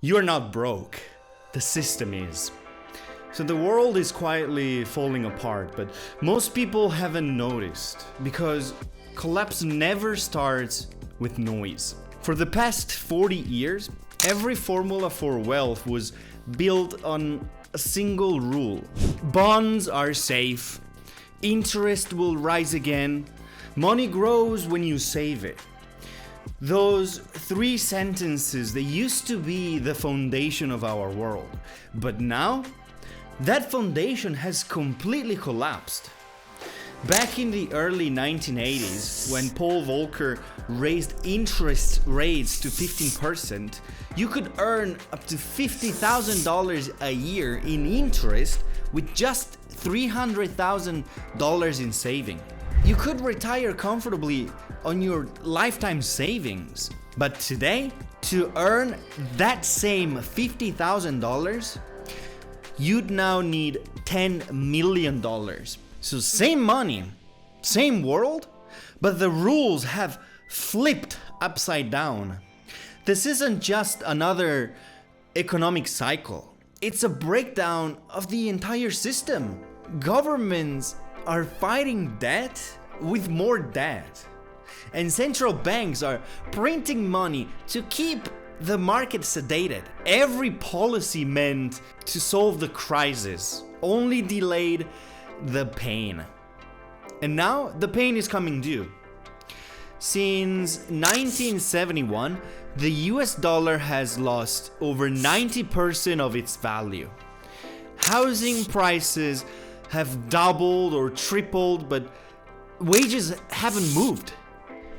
You're not broke. The system is. So the world is quietly falling apart, but most people haven't noticed because collapse never starts with noise. For the past 40 years, every formula for wealth was built on a single rule. Bonds are safe. Interest will rise again. Money grows when you save it. Those three sentences, they used to be the foundation of our world. But now, that foundation has completely collapsed. Back in the early 1980s, when Paul Volcker raised interest rates to 15%, you could earn up to $50,000 a year in interest with just $300,000 in saving. You could retire comfortably on your lifetime savings. But today, to earn that same $50,000, you'd now need $10 million. So same money, same world, but the rules have flipped upside down. This isn't just another economic cycle. It's a breakdown of the entire system. Governments are fighting debt with more debt. And central banks are printing money to keep the market sedated. Every policy meant to solve the crisis only delayed the pain. And now the pain is coming due. Since 1971, the US dollar has lost over 90% of its value. Housing prices have doubled or tripled, but wages haven't moved.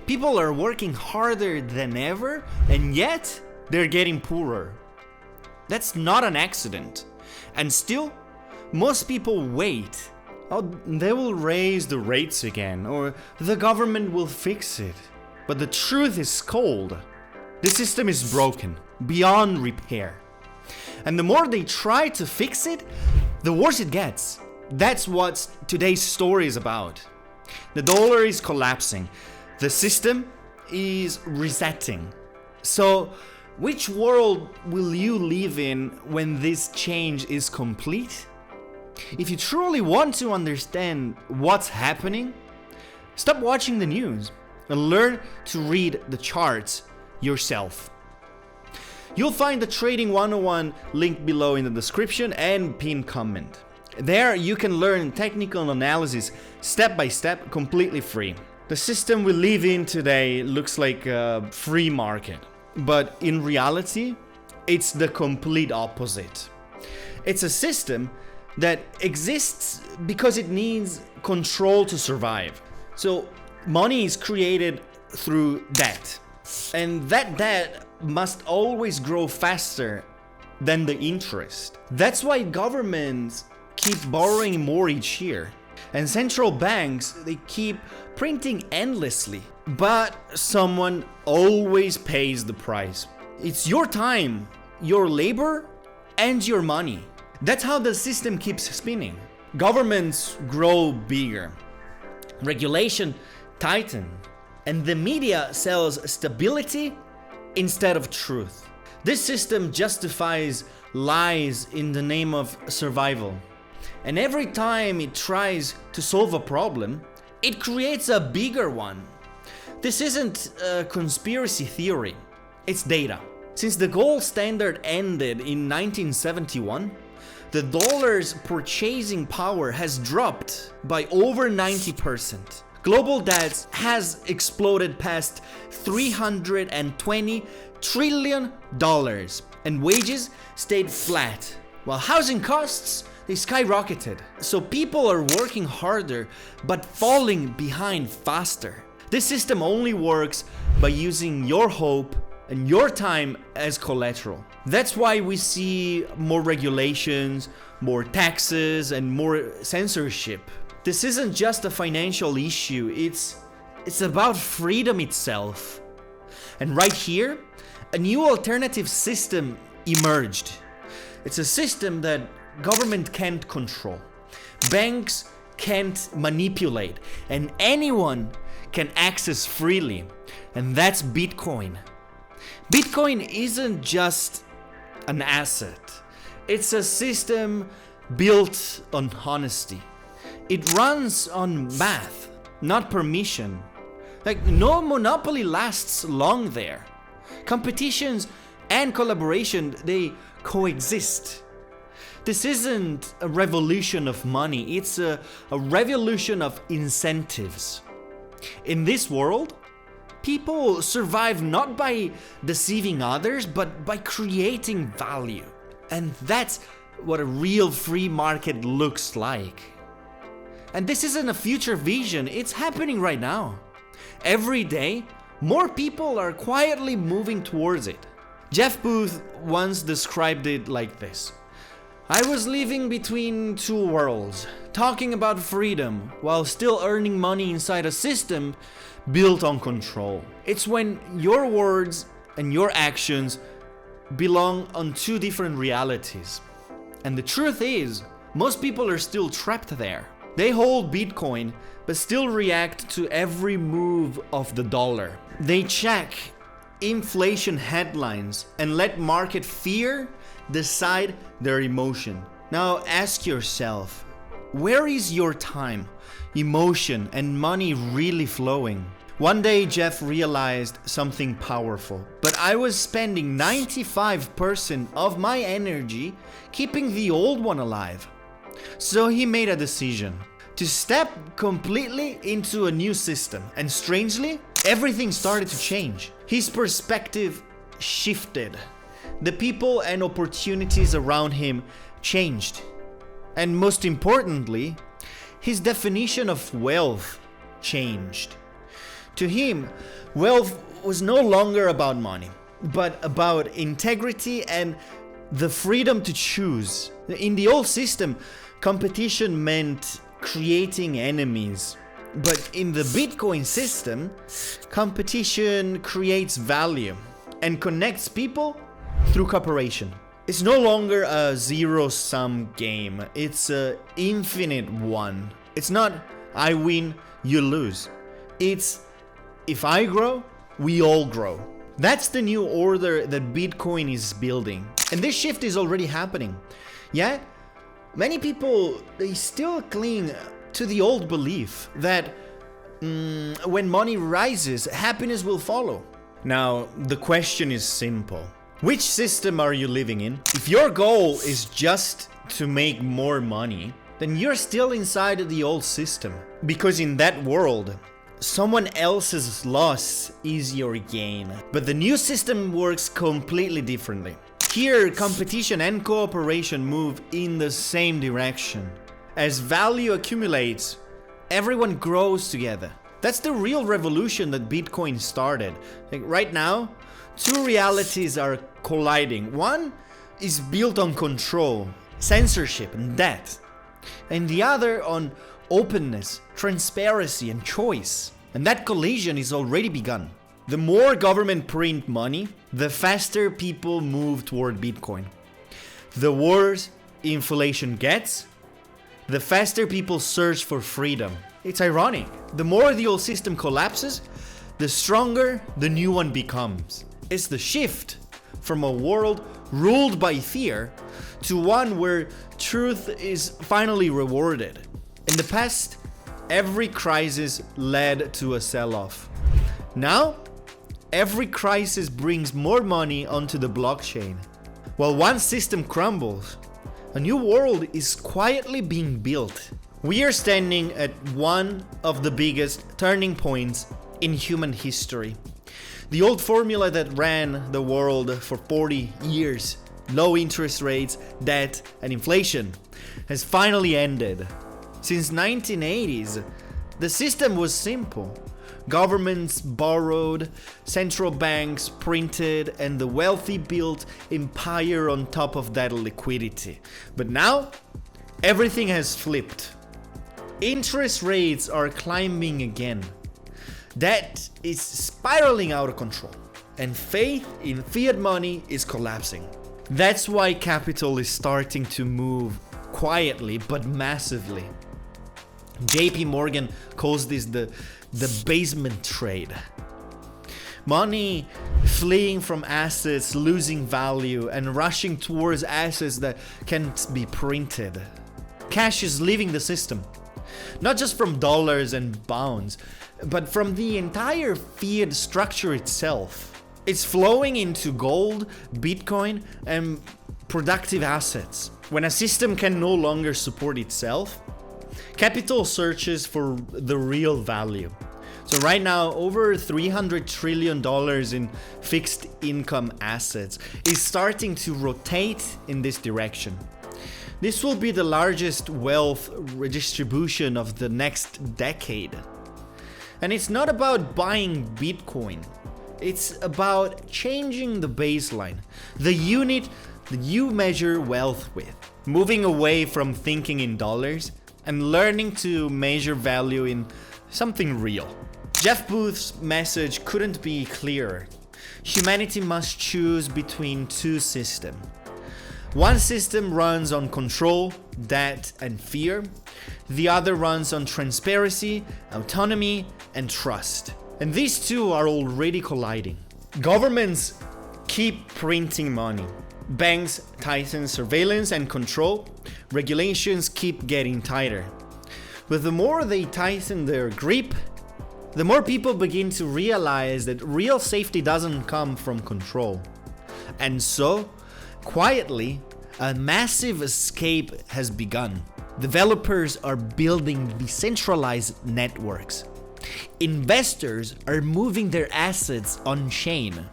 People are working harder than ever, and yet they're getting poorer. That's not an accident. And still, most people wait. Oh, they will raise the rates again, or the government will fix it. But the truth is cold. The system is broken, beyond repair. And the more they try to fix it, the worse it gets. That's what today's story is about. The dollar is collapsing. The system is resetting. So, which world will you live in when this change is complete? If you truly want to understand what's happening, stop watching the news and learn to read the charts yourself. You'll find the Trading 101 link below in the description and pinned comment. There you can learn technical analysis step by step, completely free. The system we live in today looks like a free market, but in reality, it's the complete opposite. It's a system that exists because it needs control to survive. So money is created through debt, and that debt must always grow faster than the interest. That's why governments keep borrowing more each year. And central banks, they keep printing endlessly. But someone always pays the price. It's your time, your labor, and your money. That's how the system keeps spinning. Governments grow bigger. Regulation tighten. And the media sells stability instead of truth. This system justifies lies in the name of survival. And every time it tries to solve a problem, it creates a bigger one. This isn't a conspiracy theory, it's data. Since the gold standard ended in 1971, the dollar's purchasing power has dropped by over 90%. Global debt has exploded past $320 trillion, and wages stayed flat, while housing costs, they skyrocketed. So people are working harder, but falling behind faster. This system only works by using your hope and your time as collateral. That's why we see more regulations, more taxes, and more censorship. This isn't just a financial issue, it's about freedom itself. And right here, a new alternative system emerged. It's a system that government can't control, banks can't manipulate, and anyone can access freely, and that's Bitcoin. Bitcoin isn't just an asset. It's a system built on honesty. It runs on math, not permission. Like, no monopoly lasts long there. Competitions and collaboration, they coexist. This isn't a revolution of money, it's a revolution of incentives. In this world, people survive not by deceiving others, but by creating value. And that's what a real free market looks like. And this isn't a future vision, it's happening right now. Every day, more people are quietly moving towards it. Jeff Booth once described it like this. I was living between two worlds, talking about freedom while still earning money inside a system built on control. It's when your words and your actions belong on two different realities. And the truth is, most people are still trapped there. They hold Bitcoin, but still react to every move of the dollar. They check inflation headlines and let market fear decide their emotion. Now ask yourself, where is your time, emotion, and money really flowing? One day Jeff realized something powerful, but I was spending 95% of my energy keeping the old one alive. So he made a decision to step completely into a new system, and strangely, everything started to change. His perspective shifted. The people and opportunities around him changed. And most importantly, his definition of wealth changed. To him, wealth was no longer about money, but about integrity and the freedom to choose. In the old system, competition meant creating enemies. But in the Bitcoin system, competition creates value and connects people through cooperation. It's no longer a zero-sum game, it's an infinite one. It's not I win, you lose. It's if I grow, we all grow. That's the new order that Bitcoin is building. And this shift is already happening. Yet, many people, they still cling to the old belief that when money rises, happiness will follow. Now, the question is simple. Which system are you living in? If your goal is just to make more money, then you're still inside the old system. Because in that world, someone else's loss is your gain. But the new system works completely differently. Here, competition and cooperation move in the same direction. As value accumulates, everyone grows together. That's the real revolution that Bitcoin started. Like right now, two realities are colliding. One is built on control, censorship, and debt. And the other on openness, transparency, and choice. And that collision is already begun. The more government print money, the faster people move toward Bitcoin. The worse inflation gets, the faster people search for freedom. It's ironic. The more the old system collapses, the stronger the new one becomes. It's the shift from a world ruled by fear to one where truth is finally rewarded. In the past, every crisis led to a sell-off. Now, every crisis brings more money onto the blockchain. While one system crumbles, a new world is quietly being built. We are standing at one of the biggest turning points in human history. The old formula that ran the world for 40 years, low interest rates, debt, and inflation, has finally ended. Since 1980s, the system was simple. Governments borrowed, central banks printed, and the wealthy built empire on top of that liquidity. But now, everything has flipped. Interest rates are climbing again. Debt is spiraling out of control. And faith in fiat money is collapsing. That's why capital is starting to move quietly but massively. JP Morgan calls this the basement trade. Money fleeing from assets, losing value, and rushing towards assets that can't be printed. Cash is leaving the system, not just from dollars and pounds, but from the entire fiat structure itself. It's flowing into gold, Bitcoin, and productive assets. When a system can no longer support itself, capital searches for the real value. So right now, over $300 trillion in fixed income assets is starting to rotate in this direction. This will be the largest wealth redistribution of the next decade. And it's not about buying Bitcoin. It's about changing the baseline, the unit that you measure wealth with, moving away from thinking in dollars and learning to measure value in something real. Jeff Booth's message couldn't be clearer. Humanity must choose between two systems. One system runs on control, debt, and fear. The other runs on transparency, autonomy, and trust. And these two are already colliding. Governments keep printing money. Banks tighten surveillance and control. Regulations keep getting tighter. But the more they tighten their grip, the more people begin to realize that real safety doesn't come from control. And so, quietly, a massive escape has begun. Developers are building decentralized networks. Investors are moving their assets on-chain.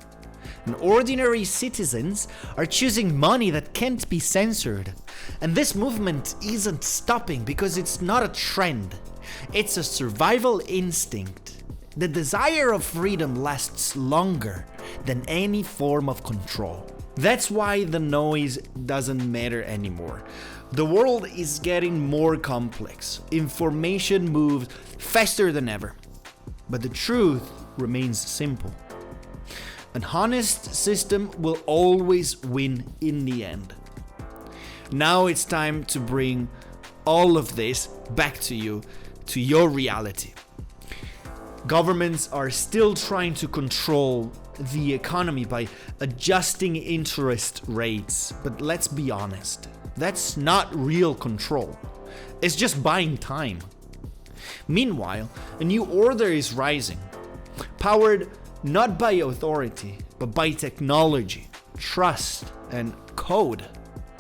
And ordinary citizens are choosing money that can't be censored. And this movement isn't stopping because it's not a trend. It's a survival instinct. The desire of freedom lasts longer than any form of control. That's why the noise doesn't matter anymore. The world is getting more complex. Information moves faster than ever. But the truth remains simple. An honest system will always win in the end. Now it's time to bring all of this back to you, to your reality. Governments are still trying to control the economy by adjusting interest rates, but let's be honest, that's not real control. It's just buying time. Meanwhile, a new order is rising, powered not by authority, but by technology, trust, and code.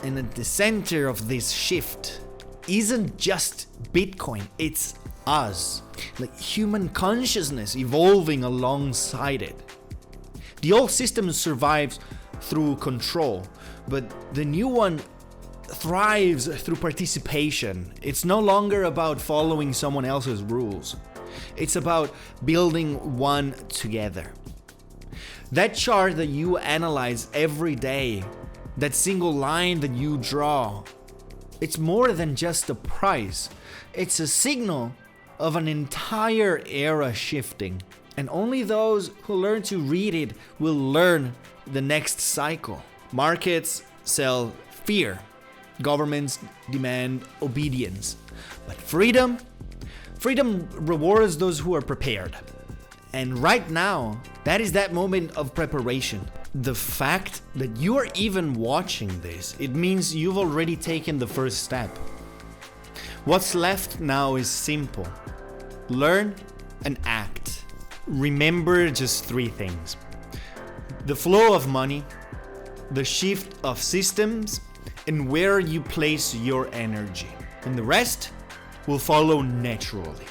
And at the center of this shift isn't just Bitcoin, it's us, like human consciousness evolving alongside it. The old system survives through control, but the new one thrives through participation. It's no longer about following someone else's rules. It's about building one together. That chart that you analyze every day, that single line that you draw, it's more than just a price. It's a signal of an entire era shifting. And only those who learn to read it will learn the next cycle. Markets sell fear. Governments demand obedience. But freedom rewards those who are prepared. And right now, that is that moment of preparation. The fact that you are even watching this, it means you've already taken the first step. What's left now is simple. Learn and act. Remember just 3 things. The flow of money, the shift of systems, and where you place your energy. And the rest will follow naturally.